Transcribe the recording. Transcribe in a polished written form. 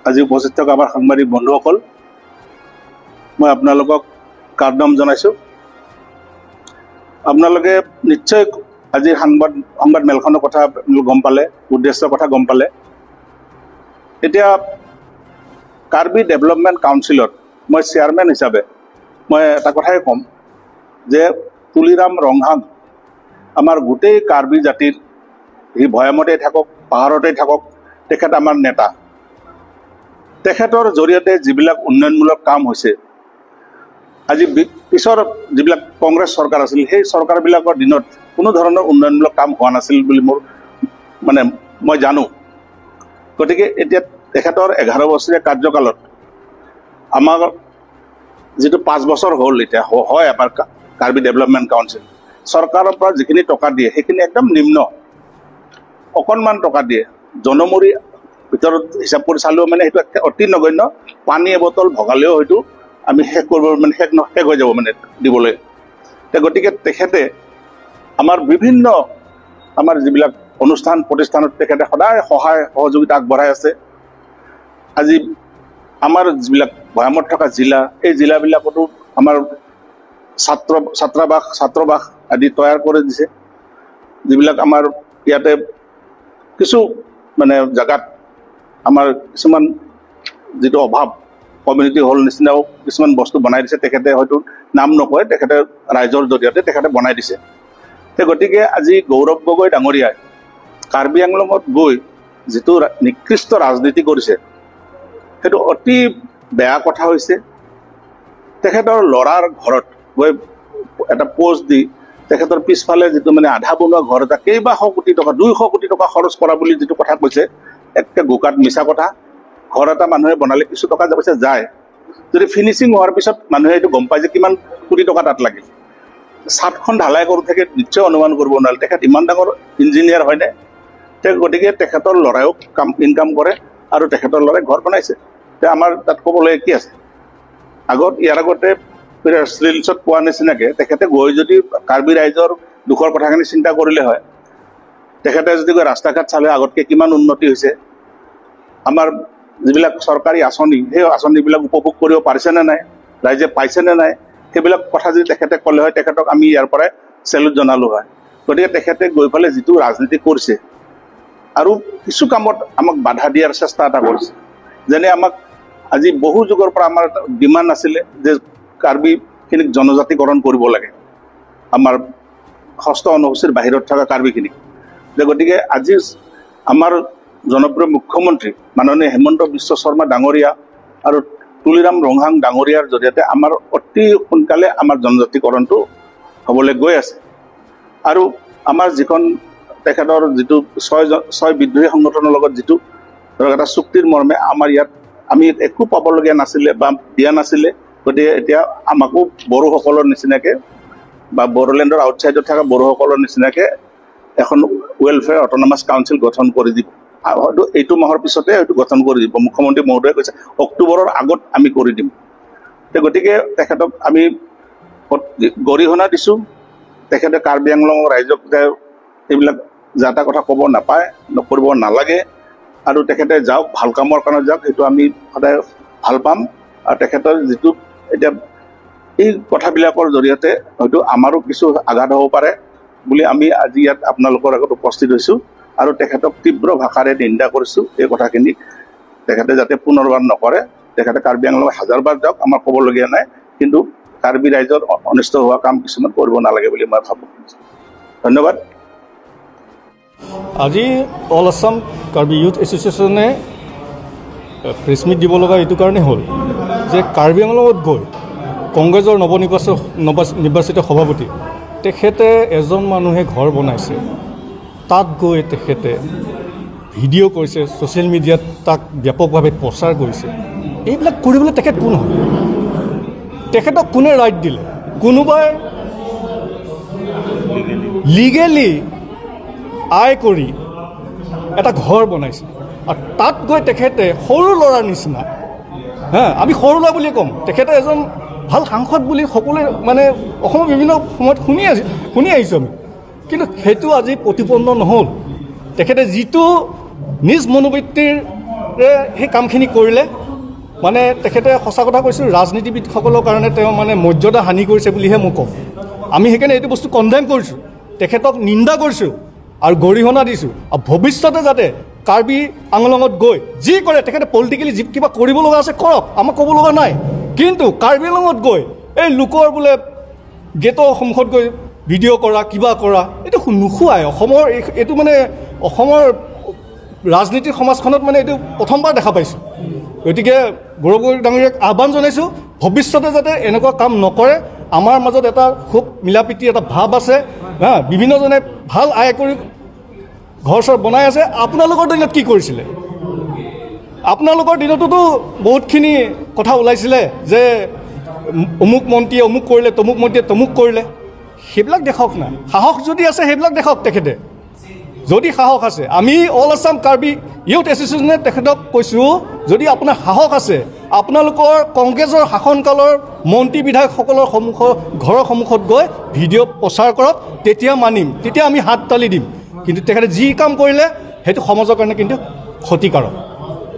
আজি উপস্থিত থকা আমাৰ সাংবাদিক বন্ধুসকল, মই আপোনালোকক কাৰ্ডনাম জনাইছোঁ। আপোনালোকে নিশ্চয় আজি সংবাদ মেলখনৰ কথা গম পালে, উদ্দেশ্যৰ কথা গম পালে। এতিয়া কাৰ্বি ডেভেলপমেণ্ট কাউন্সিলত মই চেয়াৰমেন হিচাপে মই এটা কথাই ক'ম যে তুলিৰাম ৰংহাং আমাৰ গোটেই কাৰ্বি জাতিৰ সি ভৈয়ামতেই থাকক, পাহাৰতেই থাকক, তেখেত আমাৰ নেতা। তেখেতৰ জৰিয়তে যিবিলাক উন্নয়নমূলক কাম হৈছে, আজি পিছৰ যিবিলাক কংগ্ৰেছ চৰকাৰ আছিল, সেই চৰকাৰবিলাকৰ দিনত কোনো ধৰণৰ উন্নয়নমূলক কাম হোৱা নাছিল বুলি মই জানো। গতিকে এতিয়া তেখেতৰ 11 বছৰীয়া কাৰ্যকালত আমাৰ যিটো 5 বছৰ হ'ল, এতিয়া হয় আমাৰ কাৰ্বি ডেভেলপমেণ্ট কাউন্সিল, চৰকাৰৰ পৰা যিখিনি টকা দিয়ে সেইখিনি একদম নিম্ন, অকণমান টকা দিয়ে। জনমূৰি ভিতৰত হিচাপ কৰি চালেও সেইটো অতি নগণ্য। পানী এবটল ভগালেও হয়তো আমি শেষ কৰিব শেষ হৈ যাব দিবলৈ। গতিকে তেখেতে আমাৰ বিভিন্ন আমাৰ যিবিলাক অনুষ্ঠান প্ৰতিষ্ঠানত তেখেতে সদায় সহায় সহযোগিতা আগবঢ়াই আছে। আজি আমাৰ যিবিলাক ভৈয়ামত থকা জিলা, এই জিলাবিলাকতো আমাৰ ছাত্ৰাবাস আদি তৈয়াৰ কৰি দিছে। যিবিলাক আমাৰ ইয়াতে কিছু জেগাত আমাৰ কিছুমান যিটো অভাৱ, কমিউনিটি হল নিচিনাও কিছুমান বস্তু বনাই দিছে। তেখেতে হয়তো নাম নকয়, তেখেতে ৰাইজৰ জৰিয়তে তেখেতে বনাই দিছে। গতিকে আজি গৌৰৱ গগৈ ডাঙৰীয়াই কাৰ্বি আংলঙত গৈ যিটো নিকৃষ্ট ৰাজনীতি কৰিছে, সেইটো অতি বেয়া কথা হৈছে। তেখেতৰ ল'ৰাৰ ঘৰত গৈ এটা পোষ্ট দি তেখেতৰ পিছফালে যিটো আধা বনোৱা ঘৰ এটা কেইবাশ কোটি টকা, 200 কোটি টকা খৰচ কৰা বুলি যিটো কথা কৈছে, একে গোকাত মিছা কথা। ঘৰ এটা মানুহে বনালে কিছু টকা পইচা যায়, যদি ফিনিচিং হোৱাৰ পিছত মানুহে এইটো গম পায় যে কিমান কোটি টকা তাত লাগিল। ছাদখন ঢালাই কৰোঁ থাকে নিশ্চয় অনুমান কৰিব নোৱাৰে তেখেত ইমান ডাঙৰ ইঞ্জিনিয়াৰ হয়নে। গতিকে তেখেতৰ ল'ৰাইও ইনকাম কৰে আৰু তেখেতৰ ল'ৰাই ঘৰ বনাইছে। আমাৰ তাত ক'বলৈ কি আছে? ইয়াৰ আগতে ৰিলছত পোৱা নিচিনাকৈ তেখেতে গৈ যদি কাৰ্বি ৰাইজৰ দুখৰ কথাখিনি চিন্তা কৰিলে হয়, তেখেতে যদি গৈ ৰাস্তা ঘাট চালে আগতকৈ কিমান উন্নতি হৈছে, আমাৰ যিবিলাক চৰকাৰী আঁচনি, সেই আঁচনিবিলাক উপভোগ কৰিব পাৰিছেনে নাই, ৰাইজে পাইছেনে নাই, সেইবিলাক কথা যদি তেখেতে ক'লে হয়, তেখেতক আমি ইয়াৰ পৰাই চেলুট জনালোঁ হয়। গতিকে তেখেতে গৈ পেলাই যিটো ৰাজনীতি কৰিছে আৰু কিছু কামত আমাক বাধা দিয়াৰ চেষ্টা এটা কৰিছে। যেনে আমাক আজি বহু যুগৰ পৰা আমাৰ ডিমাণ্ড আছিলে যে কাৰ্বিখিনিক জনজাতিকৰণ কৰিব লাগে, আমাৰ ষষ্ঠ অনুসূচীৰ বাহিৰত থকা কাৰ্বিখিনিক। গতিকে আজি আমাৰ জনপ্ৰিয় মুখ্যমন্ত্ৰী মাননীয় হিমন্ত বিশ্ব শৰ্মা ডাঙৰীয়া আৰু তুলিৰাম ৰংহাং ডাঙৰীয়াৰ জৰিয়তে আমাৰ অতি সোনকালে আমাৰ জনজাতিকৰণটো হ'বলৈ গৈ আছে। আৰু আমাৰ যিখন তেখেতৰ যিটো ছয় বিদ্ৰোহী সংগঠনৰ লগত যিটো ধৰক এটা চুক্তিৰ মৰ্মে আমাৰ ইয়াত আমি একো পাবলগীয়া নাছিলে বা দিয়া নাছিলে। গতিকে এতিয়া আমাকো বড়োসকলৰ নিচিনাকৈ বা বড়োলেণ্ডৰ আউটছাইডত থকা বড়োসকলৰ নিচিনাকৈ এখন ৱেলফেয়াৰ অট'নমাছ কাউন্সিল গঠন কৰি দিব। হয়তো এইটো মাহৰ পিছতে হয়তো গঠন কৰি দিব। মুখ্যমন্ত্ৰী মহোদয়ে কৈছে অক্টোবৰৰ আগত আমি কৰি দিম। গতিকে তেখেতক আমি গৰিহণা দিছোঁ। তেখেতে কাৰ্বি আংলঙৰ ৰাইজক যে এইবিলাক যাতা কথা ক'ব নাপায়, নকৰিব নালাগে, আৰু তেখেতে যাওক, ভাল কামৰ কাৰণে যাওক, সেইটো আমি সদায় ভাল পাম। আৰু তেখেতৰ যিটো এতিয়া এই কথাবিলাকৰ জৰিয়তে হয়তো আমাৰো কিছু আঘাত হ'ব পাৰে বুলি আমি আজি ইয়াত আপোনালোকৰ আগত উপস্থিত হৈছোঁ আৰু তেখেতক তীব্ৰ ভাষাৰে নিন্দা কৰিছোঁ। এই কথাখিনি তেখেতে যাতে পুনৰবাৰ নকৰে। তেখেতে কাৰ্বি আংলঙত 1000বাৰ যাওক, আমাৰ ক'বলগীয়া নাই, কিন্তু কাৰ্বি ৰাইজৰ অনিষ্ট হোৱা কাম কিছুমান কৰিব নালাগে বুলি মই ভাবোঁ। ধন্যবাদ। আজি অল আছাম কাৰ্বি ইউথ এছ'চিয়েশ্যনে প্ৰেছ মিট দিব লগা এইটো কাৰণেই হ'ল যে কাৰ্বি আংলঙত গৈ কংগ্ৰেছৰ নিৰ্বাচিত সভাপতি তেখেতে এজন মানুহে ঘৰ বনাইছে, তাত গৈ তেখেতে ভিডিঅ' কৰিছে, ছ'চিয়েল মিডিয়াত তাক ব্যাপকভাৱে প্ৰচাৰ কৰিছে। এইবিলাক কৰিবলৈ তেখেত কোন হয়? তেখেতক কোনে ৰাইট দিলে? কোনোবাই লিগেলি আয় কৰি এটা ঘৰ বনাইছে আৰু তাত গৈ তেখেতে সৰু ল'ৰাৰ নিচিনা, আমি সৰু ল'ৰা বুলিয়ে ক'ম, তেখেতে এজন ভাল সাংসদ বুলি সকলোৱে অসমৰ বিভিন্ন সময়ত শুনি আহিছোঁ আমি। কিন্তু সেইটো আজি প্ৰতিপন্ন নহ'ল। তেখেতে যিটো নিজ মনোবৃত্তিৰে সেই কামখিনি কৰিলে মানে তেখেতে সঁচা কথা কৈছোঁ ৰাজনীতিবিদসকলৰ কাৰণে তেওঁ মানে মৰ্যাদা হানি কৰিছে বুলিহে মই কওঁ আমি সেইকাৰণে এইটো বস্তু কণ্ডেম কৰিছোঁ তেখেতক নিন্দা কৰিছোঁ আৰু গৰিহণা দিছোঁ আৰু ভৱিষ্যতে যাতে কাৰ্বি আংলঙত গৈ যি কৰে তেখেতে পলিটিকেলি যি কিবা কৰিব লগা আছে কৰক আমাক ক'ব লগা নাই কিন্তু কাৰ্বি আংলঙত গৈ এই লোকৰ বোলে গেটৰ সন্মুখত গৈ ভিডিঅ' কৰা কিবা কৰা এইটো নোখোৱাই অসমৰ এইটো মানে অসমৰ ৰাজনীতিৰ সমাজখনত মানে এইটো প্ৰথমবাৰ দেখা পাইছোঁ গতিকে গৌৰৱ গগৈ ডাঙৰীয়াক আহ্বান জনাইছোঁ ভৱিষ্যতে যাতে এনেকুৱা কাম নকৰে আমাৰ মাজত এটা খুব মিলাপ্ৰীতি এটা ভাৱ আছে বিভিন্নজনে ভাল আয় কৰি ঘৰ চৰ বনাই আছে আপোনালোকৰ দিনত কি কৰিছিলে আপোনালোকৰ দিনতোতো বহুতখিনি কথা ওলাইছিলে যে অমুক মন্ত্ৰীয়ে অমুক কৰিলে তমুক মন্ত্ৰীয়ে তমুক কৰিলে সেইবিলাক দেখাওক না সাহস যদি আছে সেইবিলাক দেখাওক তেখেতে যদি সাহস আছে আমি অল আছাম কাৰ্বি ইউথ এছ'চিয়েশ্যনে তেখেতক কৈছোঁ যদি আপোনাৰ সাহস আছে আপোনালোকৰ কংগ্ৰেছৰ শাসনকালৰ মন্ত্ৰী বিধায়কসকলৰ ঘৰৰ সন্মুখত গৈ ভিডিঅ' প্ৰচাৰ কৰক তেতিয়া মানিম তেতিয়া আমি হাত তালি দিম কিন্তু তেখেতে যি কাম কৰিলে সেইটো সমাজৰ কাৰণে কিন্তু ক্ষতিকাৰক